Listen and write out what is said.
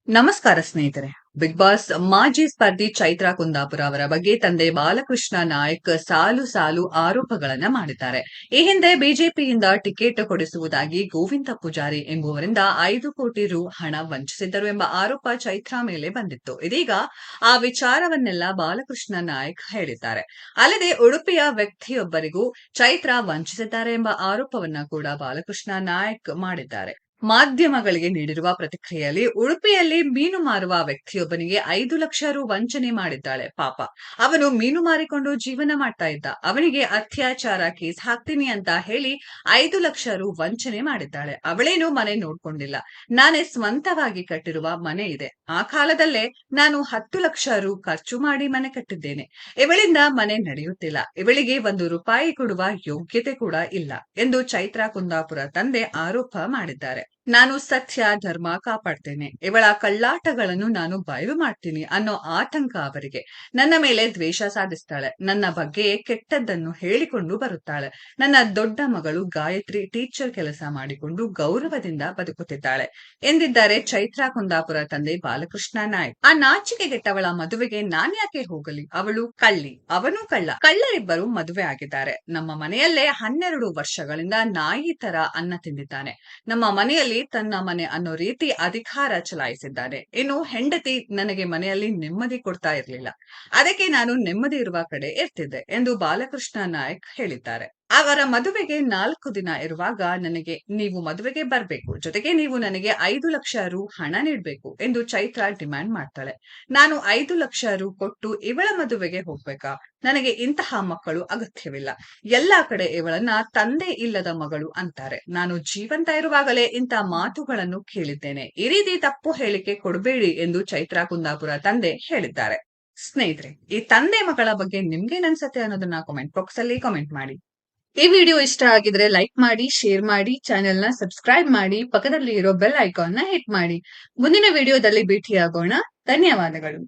ನಮಸ್ಕಾರ ಸ್ನೇಹಿತರೆ. Big boss ಮಾಜಿ ಸ್ಪರ್ಧಿ ಚೈತ್ರಾ ಕುಂದಾಪುರ ಅವರ ಬಗ್ಗೆ ತಂದೆ ಬಾಲಕೃಷ್ಣ ನಾಯಕ್ ಸಾಲು ಸಾಲು ಆರೋಪಗಳನ್ನ ಮಾಡಿದ್ದಾರೆ. ಈ ಹಿಂದೆ ಬಿಜೆಪಿಯಿಂದ ಟಿಕೆಟ್ ಕೊಡಿಸುವುದಾಗಿ ಗೋವಿಂದ ಪೂಜಾರಿ ಎಂಬುವರಿಂದ 5 ಕೋಟಿ ರು ಹಣ ವಂಚಿಸಿದ್ದರು ಎಂಬ ಆರೋಪ ಚೈತ್ರಾ ಮೇಲೆ ಬಂದಿತ್ತು. ಇದೀಗ ಆ ವಿಚಾರವನ್ನೆಲ್ಲ ಬಾಲಕೃಷ್ಣ ನಾಯಕ್ ಹೇಳಿದ್ದಾರೆ. ಅಲ್ಲದೆ ಉಡುಪಿಯ ವ್ಯಕ್ತಿಯೊಬ್ಬರಿಗೂ ಚೈತ್ರಾ ವಂಚಿಸಿದ್ದಾರೆ ಎಂಬ ಆರೋಪವನ್ನ ಕೂಡ ಬಾಲಕೃಷ್ಣ ನಾಯಕ್ ಮಾಡಿದ್ದಾರೆ. ಮಾಧ್ಯಮಗಳಿಗೆ ನೀಡಿರುವ ಪ್ರತಿಕ್ರಿಯೆಯಲ್ಲಿ ಉಡುಪಿಯಲ್ಲಿ ಮೀನು ಮಾರುವ ವ್ಯಕ್ತಿಯೊಬ್ಬನಿಗೆ 5 ಲಕ್ಷ ರು ವಂಚನೆ ಮಾಡಿದ್ದಾಳೆ. ಪಾಪ, ಅವನು ಮೀನು ಮಾರಿಕೊಂಡು ಜೀವನ ಮಾಡ್ತಾ ಇದ್ದ. ಅವನಿಗೆ ಅತ್ಯಾಚಾರ ಕೇಸ್ ಹಾಕ್ತೀನಿ ಅಂತ ಹೇಳಿ 5 ಲಕ್ಷ ರು ವಂಚನೆ ಮಾಡಿದ್ದಾಳೆ. ಅವಳೇನು ಮನೆ ನೋಡ್ಕೊಂಡಿಲ್ಲ. ನಾನೇ ಸ್ವಂತವಾಗಿ ಕಟ್ಟಿರುವ ಮನೆ ಇದೆ. ಆ ಕಾಲದಲ್ಲೇ ನಾನು 10 ಲಕ್ಷ ರು ಖರ್ಚು ಮಾಡಿ ಮನೆ ಕಟ್ಟಿದ್ದೇನೆ. ಇವಳಿಂದ ಮನೆ ನಡೆಯುತ್ತಿಲ್ಲ. ಇವಳಿಗೆ 1 ರೂಪಾಯಿ ಕೊಡುವ ಯೋಗ್ಯತೆ ಕೂಡ ಇಲ್ಲ ಎಂದು ಚೈತ್ರಾ ಕುಂದಾಪುರ ತಂದೆ ಆರೋಪ ಮಾಡಿದ್ದಾರೆ. ನಾನು ಸತ್ಯ ಧರ್ಮ ಕಾಪಾಡ್ತೇನೆ. ಇವಳ ಕಳ್ಳಾಟಗಳನ್ನು ನಾನು ಬಯಲು ಮಾಡ್ತೀನಿ ಅನ್ನೋ ಆತಂಕ ಅವರಿಗೆ. ನನ್ನ ಮೇಲೆ ದ್ವೇಷ ಸಾಧಿಸ್ತಾಳೆ. ನನ್ನ ಬಗ್ಗೆ ಕೆಟ್ಟದ್ದನ್ನು ಹೇಳಿಕೊಂಡು ಬರುತ್ತಾಳೆ. ನನ್ನ ದೊಡ್ಡ ಮಗಳು ಗಾಯತ್ರಿ ಟೀಚರ್ ಕೆಲಸ ಮಾಡಿಕೊಂಡು ಗೌರವದಿಂದ ಬದುಕುತ್ತಿದ್ದಾಳೆ ಎಂದಿದ್ದಾರೆ ಚೈತ್ರಾ ಕುಂದಾಪುರ ತಂದೆ ಬಾಲಕೃಷ್ಣ ನಾಯಕ್. ಆ ನಾಚಿಕೆಗೆಟ್ಟವಳ ಮದುವೆಗೆ ನಾನ್ಯಾಕೆ ಹೋಗಲಿ? ಅವಳು ಕಳ್ಳಿ, ಅವನು ಕಳ್ಳ. ಕಳ್ಳರಿಬ್ಬರು ಮದುವೆ ಆಗಿದ್ದಾರೆ. ನಮ್ಮ ಮನೆಯಲ್ಲೇ 12 ವರ್ಷಗಳಿಂದ ನಾಯಿ ತರ ಅನ್ನ ತಿಂದಿದ್ದಾನೆ. ನಮ್ಮ ಮನೆಯಲ್ಲಿ ತನ್ನ ಮನೆ ಅನ್ನೋ ರೀತಿ ಅಧಿಕಾರ ಚಲಾಯಿಸಿದ್ದಾನೆ. ಇನ್ನು ಹೆಂಡತಿ ನನಗೆ ಮನೆಯಲ್ಲಿ ನೆಮ್ಮದಿ ಕೊಡ್ತಾ ಇರಲಿಲ್ಲ. ಅದಕ್ಕೆ ನಾನು ನೆಮ್ಮದಿ ಇರುವ ಕಡೆ ಇರ್ತಿದ್ದೆ ಎಂದು ಬಾಲಕೃಷ್ಣ ನಾಯಕ್ ಹೇಳಿದ್ದಾರೆ. ಅವರ ಮದುವೆಗೆ 4 ದಿನ ಇರುವಾಗ ನನಗೆ ನೀವು ಮದುವೆಗೆ ಬರ್ಬೇಕು, ಜೊತೆಗೆ ನೀವು ನನಗೆ 5 ಲಕ್ಷ ರು ಹಣ ನೀಡಬೇಕು ಎಂದು ಚೈತ್ರಾ ಡಿಮ್ಯಾಂಡ್ ಮಾಡ್ತಾಳೆ. ನಾನು 5 ಲಕ್ಷ ರು ಕೊಟ್ಟು ಇವಳ ಮದುವೆಗೆ ಹೋಗ್ಬೇಕಾ? ನನಗೆ ಇಂತಹ ಮಕ್ಕಳು ಅಗತ್ಯವಿಲ್ಲ. ಎಲ್ಲಾ ಕಡೆ ಇವಳನ್ನ ತಂದೆ ಇಲ್ಲದ ಮಗಳು ಅಂತಾರೆ. ನಾನು ಜೀವಂತ ಇರುವಾಗಲೇ ಇಂಥ ಮಾತುಗಳನ್ನು ಕೇಳಿದ್ದೇನೆ. ಈ ರೀತಿ ತಪ್ಪು ಹೇಳಿಕೆ ಕೊಡಬೇಡಿ ಎಂದು ಚೈತ್ರಾ ಕುಂದಾಪುರ ತಂದೆ ಹೇಳಿದ್ದಾರೆ. ಸ್ನೇಹಿತರೆ, ಈ ತಂದೆ ಮಗಳ ಬಗ್ಗೆ ನಿಮ್ಗೇನ್ ಅನ್ಸತ್ತೆ ಅನ್ನೋದನ್ನ ಕಾಮೆಂಟ್ ಬಾಕ್ಸ್ ಅಲ್ಲಿ ಕಾಮೆಂಟ್ ಮಾಡಿ. ಈ ವಿಡಿಯೋ ಇಷ್ಟ ಆಗಿದ್ರೆ ಲೈಕ್ ಮಾಡಿ, ಶೇರ್ ಮಾಡಿ, ಚಾನೆಲ್ ನ ಸಬ್ಸ್ಕ್ರೈಬ್ ಮಾಡಿ, ಪಕ್ಕದಲ್ಲಿ ಇರೋ ಬೆಲ್ ಐಕಾನ್ ನ ಹಿಟ್ ಮಾಡಿ. ಮುಂದಿನ ವಿಡಿಯೋದಲ್ಲಿ ಭೇಟಿಯಾಗೋಣ. ಧನ್ಯವಾದಗಳು.